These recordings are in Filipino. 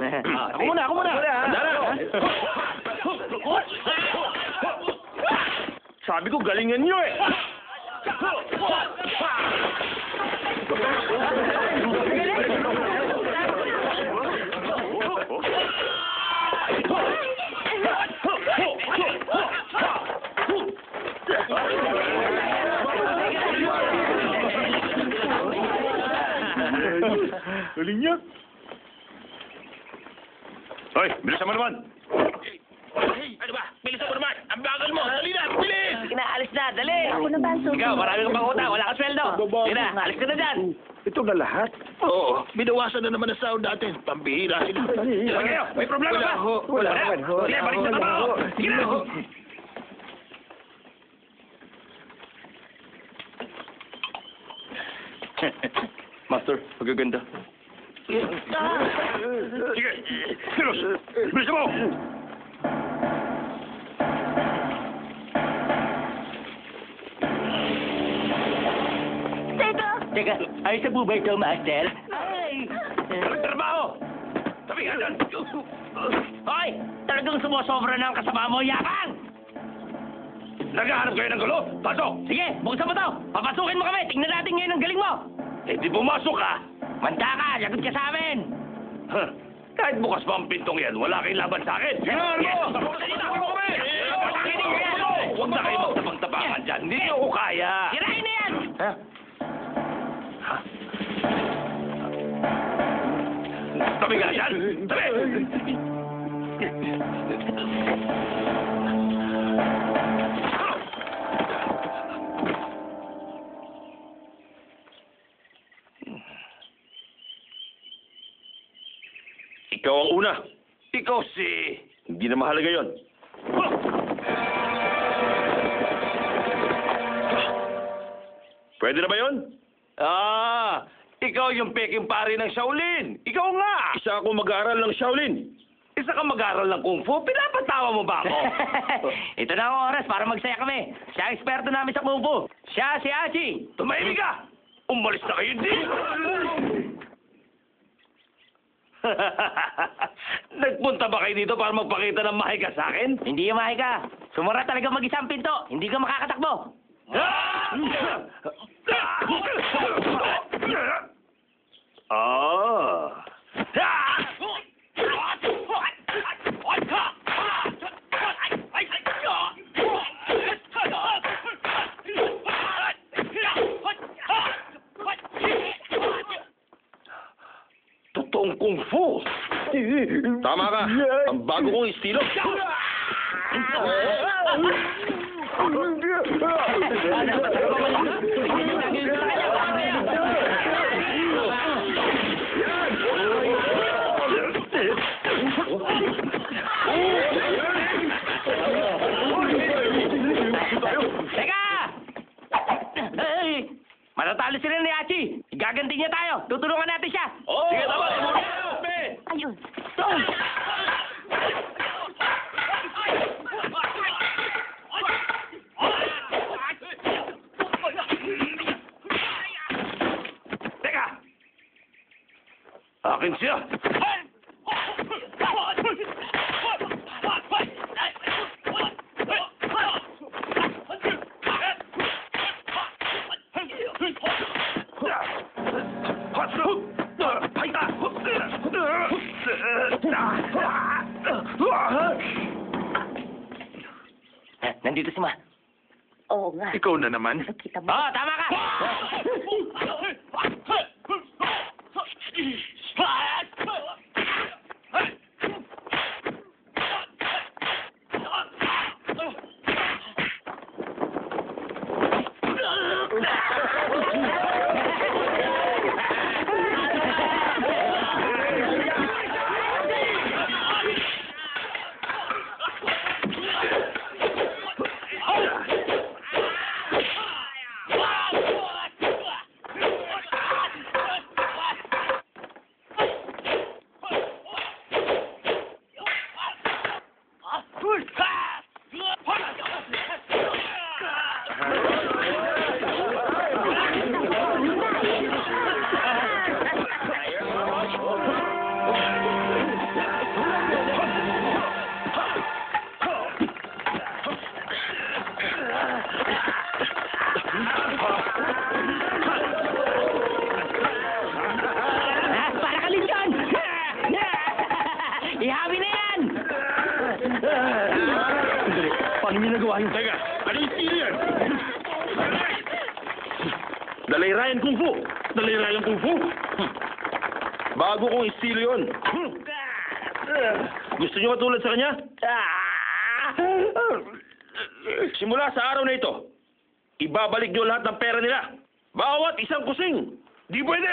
Ako muna! Dara! Sabi ko, galingan nyo eh! Galing yan! Hoy, bilisan mo naman! Ano ba? Bilisan mo naman! Ang bagal mo! Dali na! Bilis! Sige na, alis na, dali. Ako na ba ang susunod? Ikaw, marami kang pang utang, wala kang sweldo. Sige na, alis ka na dyan. Ito na lahat. Oo, binawasan na naman ang sahod natin. Pambihira sila. Sige kayo, may problema ba? Wala naman ho. Sige, balik sa trabaho. Sige na. Master, magaganda. Sige! Kilos! Bilisan mo! Teka, ayos sa po ba ito, Master? Walang trabaho! Sabi nga dyan! Hoy! Talagang sumusobra na ang kasama mo, yakang! Naghahanap kayo ng gulo? Pasok! Sige, buksan mo to! Papasukin mo kami! Tingnan natin ngayon ang galing mo! Eh di pumasok ka! Manda ka! Lagot ka sa amin! Huh. Kahit bukas pa ang pintong yan, wala kayong laban sa akin! Ginahan mo! Huwag na kayo magtapang-tapangan dyan! Hindi niyo ko kaya! Sirain na yan! Ha? Ha? Tabi ka dyan! Tabi! Ikaw ang una. Ikaw si... Hindi na mahalaga yon. Pwede na ba yon? Ikaw yung peking pari ng Shaolin. Ikaw nga! Isa ako mag-aaral ng Shaolin. Isa ka mag-aaral ng Kung Fu. Pinapatawa mo ba ako? Ito na ang oras para magsaya kami. Siya ang eksperto namin sa Kung Fu. Siya si Achi. Tumahimik ka! Umalis na kayo din! Nagpunta ba kayo dito para magpakita ng mahika sa akin? Hindi yung mahika. Sumara talaga mag-isang pinto. Hindi ka makakatakbo. Totoong Kung Fu! Tama ka. Ang bago kong estilo. Teka! Ay! Matatalo sila ni Achi. Gaganti niya tayo. Tutulungan natin siya. Sige, tama! Ayun. Teka! Akin siya! Nandito si Ma. Oo nga. Ikaw na naman. Kita mo. Oo, tama ka. kabayo. Teka, ano yung estilo yan? Dalayrayan Kung Fu. Dalayrayan Kung Fu? Bago kong estilo yun. Gusto niyo matulad sa kanya? Simula sa araw na ito, ibabalik niyo lahat ng pera nila. Bawat isang kusing. Di pwede!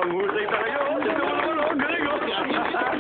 Ang husay talaga, oh. Ang galing, oh.